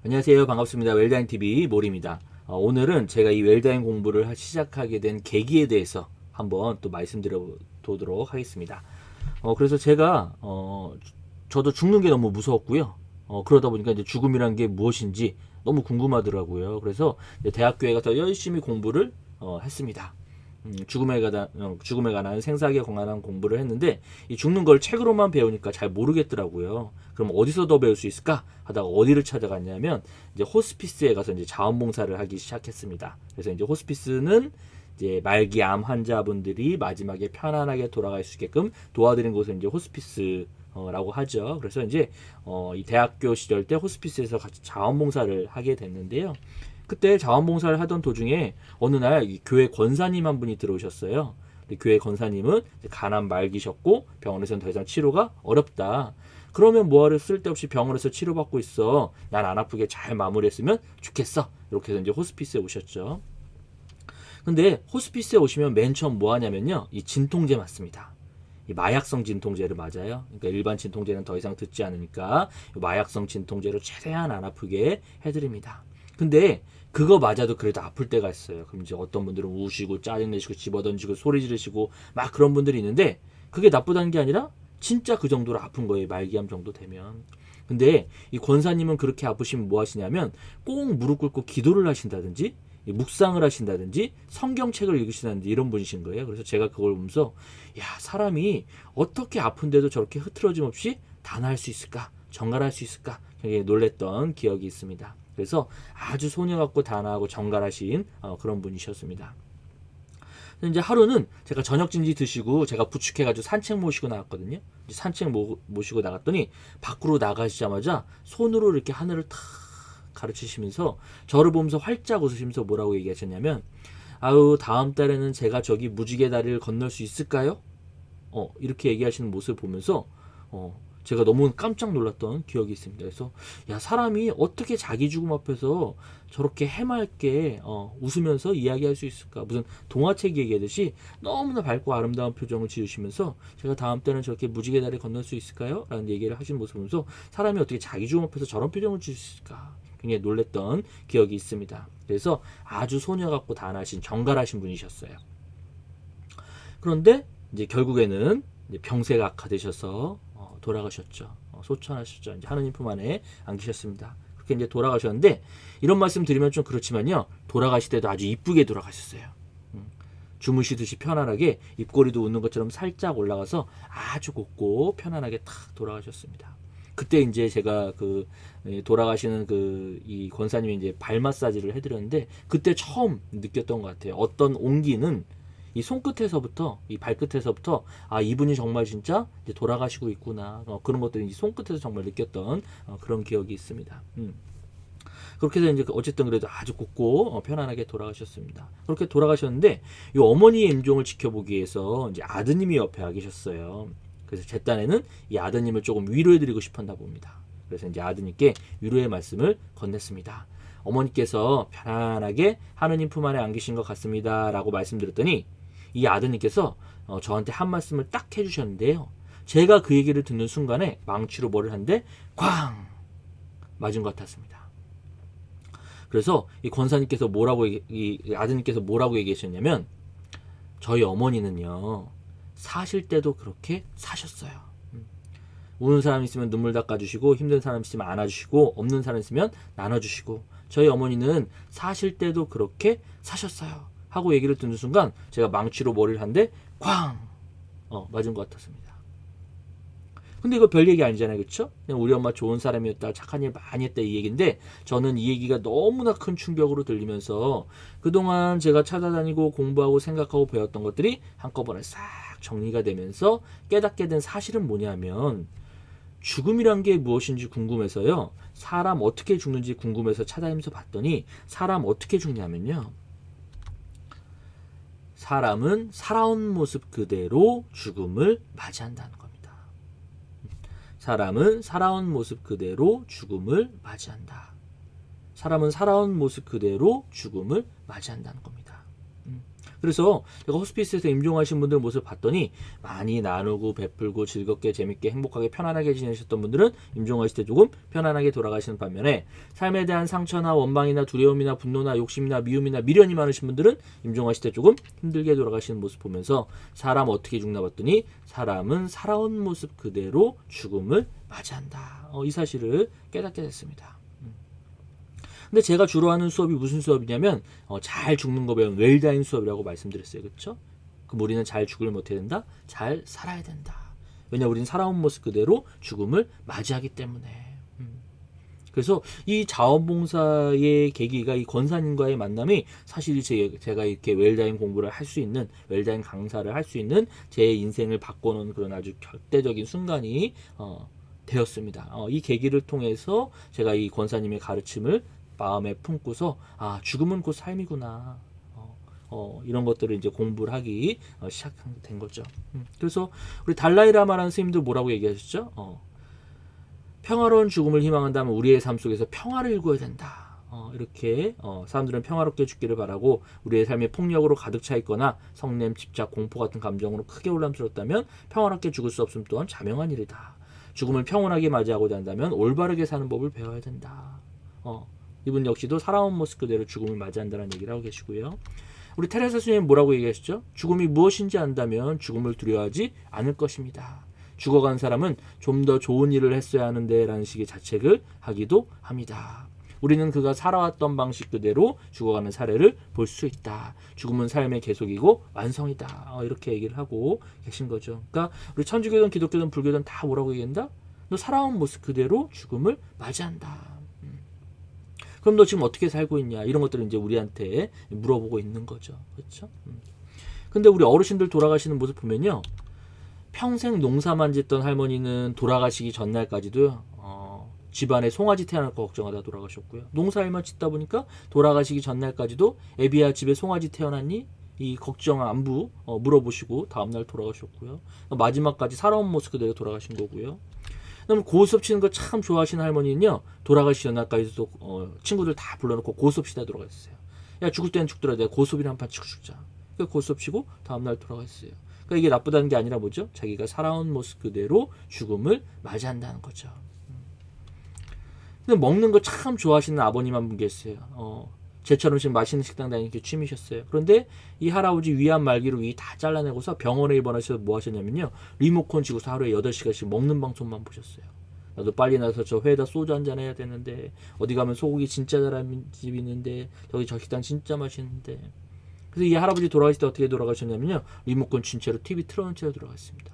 안녕하세요. 반갑습니다. 웰다잉TV 몰입니다. 오늘은 제가 이 웰다잉 공부를 시작하게 된 계기에 대해서 한번 또 말씀드려 보도록 하겠습니다. 그래서 제가, 저도 죽는 게 너무 무서웠고요. 그러다 보니까 이제 죽음이란 게 무엇인지 너무 궁금하더라고요. 그래서 이제 대학교에 가서 열심히 공부를 했습니다. 죽음에 관한 생사학에 관한 공부를 했는데 이 죽는 걸 책으로만 배우니까 잘 모르겠더라고요. 그럼 어디서 더 배울 수 있을까 하다가 어디를 찾아갔냐면 이제 호스피스에 가서 이제 자원봉사를 하기 시작했습니다. 그래서 이제 호스피스는 이제 말기 암 환자분들이 마지막에 편안하게 돌아갈 수 있게끔 도와드리는 곳을 이제 호스피스라고 하죠. 그래서 이제 이 대학교 시절 때 호스피스에서 같이 자원봉사를 하게 됐는데요. 그때 자원봉사를 하던 도중에 어느 날 이 교회 권사님 한 분이 들어오셨어요. 교회 권사님은 간암 말기셨고 병원에서는 더 이상 치료가 어렵다. 그러면 뭐하러 쓸데없이 병원에서 치료받고 있어. 난 안 아프게 잘 마무리했으면 좋겠어. 이렇게 해서 이제 호스피스에 오셨죠. 근데 호스피스에 오시면 맨 처음 뭐 하냐면요. 이 진통제 맞습니다. 이 마약성 진통제를 맞아요. 그러니까 일반 진통제는 더 이상 듣지 않으니까 마약성 진통제로 최대한 안 아프게 해드립니다. 근데 그거 맞아도 그래도 아플 때가 있어요. 그럼 이제 어떤 분들은 우시고 짜증내시고 집어던지고 소리 지르시고 막 그런 분들이 있는데 그게 나쁘다는 게 아니라 진짜 그 정도로 아픈 거예요. 말기암 정도 되면. 근데 이 권사님은 그렇게 아프시면 뭐 하시냐면 꼭 무릎 꿇고 기도를 하신다든지 묵상을 하신다든지 성경책을 읽으신다든지 이런 분이신 거예요. 그래서 제가 그걸 보면서 야, 사람이 어떻게 아픈데도 저렇게 흐트러짐 없이 단아할 수 있을까? 정갈할 수 있을까? 굉장히 놀랬던 기억이 있습니다. 그래서 아주 소녀 같고 단아하고 정갈하신 그런 분이셨습니다. 이제 하루는 제가 저녁 진지 드시고 제가 부축해가지고 산책 모시고 나갔거든요. 산책 모시고 나갔더니 밖으로 나가시자마자 손으로 이렇게 하늘을 탁 가르치시면서 저를 보면서 활짝 웃으시면서 뭐라고 얘기하셨냐면 아유 다음 달에는 제가 저기 무지개 다리를 건널 수 있을까요? 이렇게 얘기하시는 모습을 보면서 제가 너무 깜짝 놀랐던 기억이 있습니다. 그래서 야 사람이 어떻게 자기 죽음 앞에서 저렇게 해맑게 웃으면서 이야기할 수 있을까? 무슨 동화책 얘기하듯이 너무나 밝고 아름다운 표정을 지으시면서 제가 다음 때는 저렇게 무지개 다리 건널 수 있을까요? 라는 얘기를 하시는 모습을 보면서 사람이 어떻게 자기 죽음 앞에서 저런 표정을 지을 수 있을까? 굉장히 놀랬던 기억이 있습니다. 그래서 아주 소녀 같고 단아하신 정갈하신 분이셨어요. 그런데 이제 결국에는 이제 병세가 악화되셔서 돌아가셨죠. 소천하셨죠. 이제 하느님 품 안에 안기셨습니다. 그렇게 이제 돌아가셨는데 이런 말씀 드리면 좀 그렇지만요. 돌아가실 때도 아주 이쁘게 돌아가셨어요. 주무시듯이 편안하게 입꼬리도 웃는 것처럼 살짝 올라가서 아주 곱고 편안하게 탁 돌아가셨습니다. 그때 이제 제가 돌아가시는 이 권사님이 이제 발 마사지를 해드렸는데 그때 처음 느꼈던 것 같아요. 어떤 온기는 이 손끝에서부터 이 발끝에서부터 아 이분이 정말 진짜 이제 돌아가시고 있구나 그런 것들이 손끝에서 정말 느꼈던 그런 기억이 있습니다. 그렇게 해서 이제 어쨌든 그래도 아주 곱고 편안하게 돌아가셨습니다. 그렇게 돌아가셨는데 이 어머니의 임종을 지켜보기 위해서 이제 아드님이 옆에 와 계셨어요. 그래서 제 딴에는 이 아드님을 조금 위로해드리고 싶었나 봅니다. 그래서 이제 아드님께 위로의 말씀을 건넸습니다. 어머니께서 편안하게 하느님 품 안에 안기신 것 같습니다. 라고 말씀드렸더니 이 아드님께서 저한테 한 말씀을 딱 해주셨는데요. 제가 그 얘기를 듣는 순간에 망치로 뭐를 한데 쾅 맞은 것 같았습니다. 그래서 이 권사님께서 이 아드님께서 뭐라고 얘기하셨냐면 저희 어머니는요 사실 때도 그렇게 사셨어요. 우는 사람 있으면 눈물 닦아주시고 힘든 사람 있으면 안아주시고 없는 사람 있으면 나눠주시고 저희 어머니는 사실 때도 그렇게 사셨어요. 하고 얘기를 듣는 순간 제가 망치로 머리를 한데 쾅 맞은 것 같았습니다. 근데 이거 별 얘기 아니잖아요. 그쵸? 그냥 우리 엄마 좋은 사람이었다 착한 일 많이 했다 이 얘기인데 저는 이 얘기가 너무나 큰 충격으로 들리면서 그동안 제가 찾아다니고 공부하고 생각하고 배웠던 것들이 한꺼번에 싹 정리가 되면서 깨닫게 된 사실은 뭐냐면 죽음이란 게 무엇인지 궁금해서요. 사람 어떻게 죽는지 궁금해서 찾아다니면서 봤더니 사람 어떻게 죽냐면요. 사람은 살아온 모습 그대로 죽음을 맞이한다는 겁니다. 사람은 살아온 모습 그대로 죽음을 맞이한다. 사람은 살아온 모습 그대로 죽음을 맞이한다는 겁니다. 그래서 제가 호스피스에서 임종하신 분들 모습을 봤더니 많이 나누고 베풀고 즐겁게 재밌게 행복하게 편안하게 지내셨던 분들은 임종하실 때 조금 편안하게 돌아가시는 반면에 삶에 대한 상처나 원망이나 두려움이나 분노나 욕심이나 미움이나 미련이 많으신 분들은 임종하실 때 조금 힘들게 돌아가시는 모습 보면서 사람 어떻게 죽나 봤더니 사람은 살아온 모습 그대로 죽음을 맞이한다. 이 사실을 깨닫게 됐습니다. 근데 제가 주로 하는 수업이 무슨 수업이냐면 잘 죽는 거 배우는 웰다잉 수업이라고 말씀드렸어요. 그렇죠? 그럼 우리는 잘 죽을 못해야 된다. 잘 살아야 된다. 왜냐 우리는 살아온 모습 그대로 죽음을 맞이하기 때문에. 그래서 이 자원봉사의 계기가 이 권사님과의 만남이 사실 제가 이렇게 웰다잉 공부를 할 수 있는 웰다잉 강사를 할 수 있는 제 인생을 바꿔놓은 그런 아주 결대적인 순간이 되었습니다. 이 계기를 통해서 제가 이 권사님의 가르침을 마음에 품고서 죽음은 곧 삶이구나. 이런 것들을 이제 공부를 하기 시작된 거죠. 그래서 우리 달라이라마라는 스님도 뭐라고 얘기하셨죠? 평화로운 죽음을 희망한다면 우리의 삶 속에서 평화를 일구어야 된다. 이렇게 사람들은 평화롭게 죽기를 바라고 우리의 삶이 폭력으로 가득 차 있거나 성냄, 집착, 공포 같은 감정으로 크게 혼란스럽다면 평화롭게 죽을 수 없음 또한 자명한 일이다. 죽음을 평온하게 맞이하고자 한다면 올바르게 사는 법을 배워야 된다. 이분 역시도 살아온 모습 그대로 죽음을 맞이한다는 얘기를 하고 계시고요. 우리 테레사 스님은 뭐라고 얘기하시죠? 죽음이 무엇인지 안다면 죽음을 두려워하지 않을 것입니다. 죽어간 사람은 좀 더 좋은 일을 했어야 하는데 라는 식의 자책을 하기도 합니다. 우리는 그가 살아왔던 방식 그대로 죽어가는 사례를 볼 수 있다. 죽음은 삶의 계속이고 완성이다. 이렇게 얘기를 하고 계신 거죠. 그러니까 우리 천주교든 기독교든 불교든 다 뭐라고 얘기한다? 너 살아온 모습 그대로 죽음을 맞이한다. 그럼 너 지금 어떻게 살고 있냐? 이런 것들을 이제 우리한테 물어보고 있는 거죠. 그렇죠? 근데 우리 어르신들 돌아가시는 모습 보면요. 평생 농사만 짓던 할머니는 돌아가시기 전날까지도요. 집안에 송아지 태어날 거 걱정하다 돌아가셨고요. 농사일만 짓다 보니까 돌아가시기 전날까지도 애비야 집에 송아지 태어났니? 이 걱정 안부 물어보시고 다음날 돌아가셨고요. 마지막까지 살아온 모습 그대로 돌아가신 거고요. 그럼 고스톱 치는 거 참 좋아하시는 할머니는요. 돌아가시기 전날까지도 친구들 다 불러놓고 고스톱 치다 돌아가셨어요. 야 죽을 때는 죽더라도 내가 고스톱이나 한 판 치고 죽자. 그래서 고스톱 치고 다음날 돌아가셨어요. 그러니까 이게 나쁘다는 게 아니라 뭐죠? 자기가 살아온 모습 그대로 죽음을 맞이한다는 거죠. 근데 먹는 거 참 좋아하시는 아버님 한 분 계세요. 제처럼 지금 맛있는 식당 다니는 게 취미셨어요. 그런데 이 할아버지 위암 말기로 위 다 잘라내고서 병원에 입원하셔서 뭐 하셨냐면요. 리모컨 쥐고서 하루에 8시간씩 먹는 방송만 보셨어요. 나도 빨리 나서 저 회에다 소주 한잔 해야 되는데 어디 가면 소고기 진짜 잘하는 집 있는데 저기 저 식당 진짜 맛있는데. 그래서 이 할아버지 돌아가실 때 어떻게 돌아가셨냐면요. 리모컨 쥔 채로 TV 틀어놓은 채로 돌아갔습니다.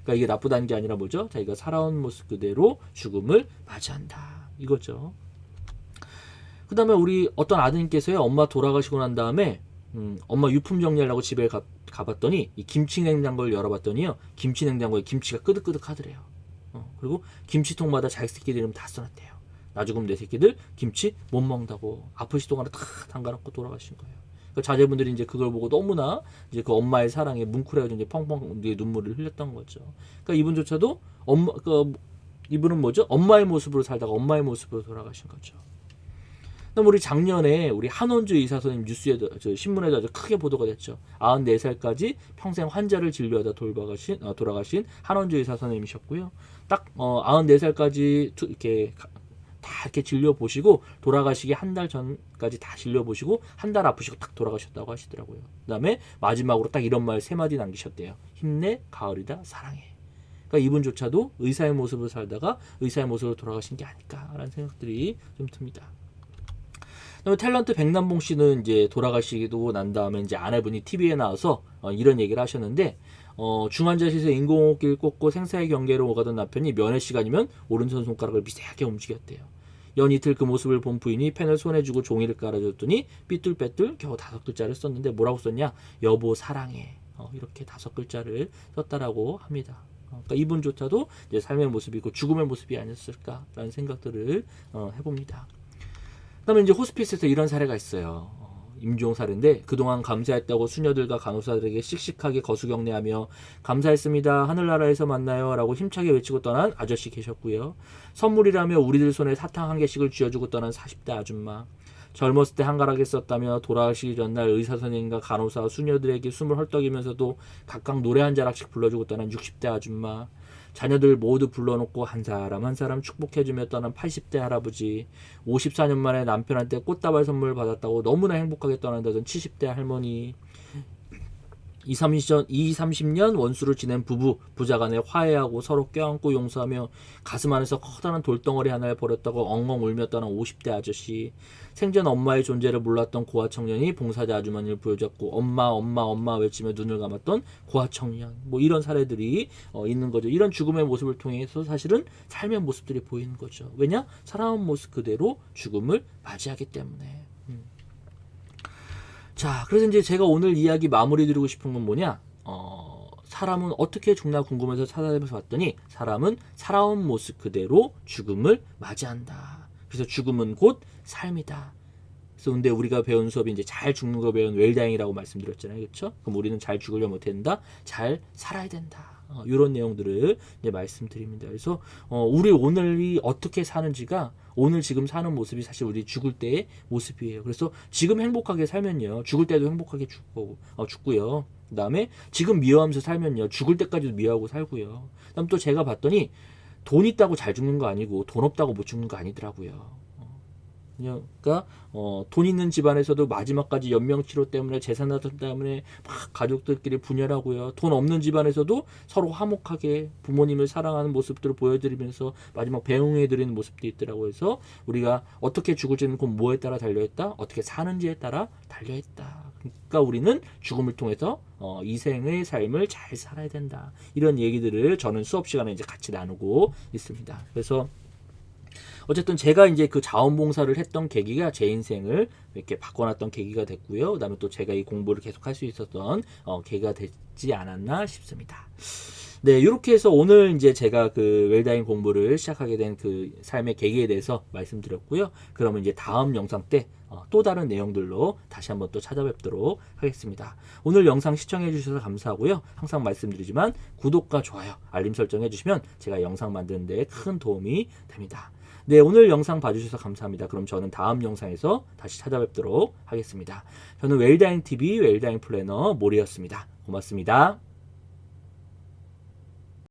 그러니까 이게 나쁘다는 게 아니라 뭐죠? 자기가 살아온 모습 그대로 죽음을 맞이한다. 이거죠. 그 다음에 우리 어떤 아드님께서요. 엄마 돌아가시고 난 다음에 엄마 유품 정리하려고 집에 가봤더니 이 김치 냉장고를 열어봤더니요. 김치 냉장고에 김치가 끄득끄득 하더래요. 그리고 김치통마다 자기 새끼들 이름 다 써놨대요. 나 죽으면 내 새끼들 김치 못 먹는다고 아프시동 하나 탁 담가놓고 돌아가신 거예요. 그러니까 자제분들이 이제 그걸 보고 너무나 이제 그 엄마의 사랑에 뭉클해가지고 이제 펑펑 눈물을 흘렸던 거죠. 그러니까 이분조차도 이분은 뭐죠? 엄마의 모습으로 살다가 엄마의 모습으로 돌아가신 거죠. 그다음 우리 작년에 우리 한원주 의사 선생님 뉴스에도 신문에도 아주 크게 보도가 됐죠. 94살까지 평생 환자를 진료하다 돌아가신 한원주 의사 선생님이셨고요. 딱 94살까지 이렇게 다 이렇게 진료 보시고 돌아가시기 한 달 전까지 다 진료 보시고 한 달 아프시고 딱 돌아가셨다고 하시더라고요. 그다음에 마지막으로 딱 이런 말 3마디 남기셨대요. 힘내, 가을이다, 사랑해. 그러니까 이분조차도 의사의 모습으로 살다가 의사의 모습으로 돌아가신 게 아닐까라는 생각들이 좀 듭니다. 그다음에 탤런트 백남봉 씨는 이제 돌아가시기도 난 다음에 이제 아내분이 TV에 나와서 이런 얘기를 하셨는데 중환자실에서 인공호흡기를 꽂고 생사의 경계로 오가던 남편이 면회 시간이면 오른손 손가락을 미세하게 움직였대요. 연이틀 그 모습을 본 부인이 펜을 손에 쥐고 종이를 깔아줬더니 삐뚤빼뚤 겨우 5글자를 썼는데 뭐라고 썼냐? 여보 사랑해. 이렇게 5글자를 썼다라고 합니다. 그러니까 이분조차도 이제 삶의 모습이고 죽음의 모습이 아니었을까라는 생각들을 해봅니다. 그다음에 이제 호스피스에서 이런 사례가 있어요. 임종 사례인데 그동안 감사했다고 수녀들과 간호사들에게 씩씩하게 거수경례하며 감사했습니다. 하늘나라에서 만나요. 라고 힘차게 외치고 떠난 아저씨 계셨고요. 선물이라며 우리들 손에 사탕 한 개씩을 쥐어주고 떠난 40대 아줌마. 젊었을 때 한가락했었다며 돌아가시기 전날 의사 선생님과 간호사, 수녀들에게 숨을 헐떡이면서도 각각 노래 한 자락씩 불러주고 떠난 60대 아줌마, 자녀들 모두 불러놓고 한 사람 한 사람 축복해주며 떠난 80대 할아버지, 54년 만에 남편한테 꽃다발 선물 받았다고 너무나 행복하게 떠난다던 70대 할머니, 30년 원수를 지낸 부부, 부자간에 화해하고 서로 껴안고 용서하며 가슴 안에서 커다란 돌덩어리 하나를 버렸다고 엉엉 울며 떠난 50대 아저씨, 생전 엄마의 존재를 몰랐던 고아 청년이 봉사자 아주머니를 부여잡고 엄마 엄마 엄마 외치며 눈을 감았던 고아 청년, 뭐 이런 사례들이 있는 거죠. 이런 죽음의 모습을 통해서 사실은 삶의 모습들이 보이는 거죠. 왜냐? 살아온 모습 그대로 죽음을 맞이하기 때문에. 자, 그래서 이제 제가 오늘 이야기 마무리 드리고 싶은 건 뭐냐? 사람은 어떻게 죽나 궁금해서 찾아내면서 봤더니 사람은 살아온 모습 그대로 죽음을 맞이한다. 그래서 죽음은 곧 삶이다. 그래서 근데 우리가 배운 수업이 이제 잘 죽는 거 배운 웰다잉이라고 말씀드렸잖아요. 그렇죠? 그럼 우리는 잘 죽으려면 어떻게 된다? 잘 살아야 된다. 이런 내용들을 이제 말씀드립니다. 그래서 우리 오늘이 어떻게 사는지가 오늘 지금 사는 모습이 사실 우리 죽을 때의 모습이에요. 그래서 지금 행복하게 살면요, 죽을 때도 행복하게 죽고요. 그 다음에 지금 미워하면서 살면요, 죽을 때까지도 미워하고 살고요. 그 다음 또 제가 봤더니 돈 있다고 잘 죽는 거 아니고 돈 없다고 못 죽는 거 아니더라고요. 그러니까 돈 있는 집안에서도 마지막까지 연명치료 때문에 재산들 때문에 막 가족들끼리 분열하고요. 돈 없는 집안에서도 서로 화목하게 부모님을 사랑하는 모습들을 보여드리면서 마지막 배웅해드리는 모습도 있더라고요. 그래서 우리가 어떻게 죽을지는 곧 뭐에 따라 달려있다? 어떻게 사는지에 따라 달려있다. 그러니까 우리는 죽음을 통해서 이 생의 삶을 잘 살아야 된다. 이런 얘기들을 저는 수업 시간에 이제 같이 나누고 있습니다. 그래서 어쨌든 제가 이제 그 자원봉사를 했던 계기가 제 인생을 이렇게 바꿔놨던 계기가 됐고요. 그다음에 또 제가 이 공부를 계속 할 수 있었던 계기가 되지 않았나 싶습니다. 네, 이렇게 해서 오늘 이제 제가 그 웰다잉 공부를 시작하게 된 그 삶의 계기에 대해서 말씀드렸고요. 그러면 이제 다음 영상 때 또 다른 내용들로 다시 한번 또 찾아뵙도록 하겠습니다. 오늘 영상 시청해 주셔서 감사하고요. 항상 말씀드리지만 구독과 좋아요, 알림 설정 해주시면 제가 영상 만드는 데 큰 도움이 됩니다. 네, 오늘 영상 봐주셔서 감사합니다. 그럼 저는 다음 영상에서 다시 찾아뵙도록 하겠습니다. 저는 웰다잉TV 웰다잉 플래너 모리였습니다. 고맙습니다.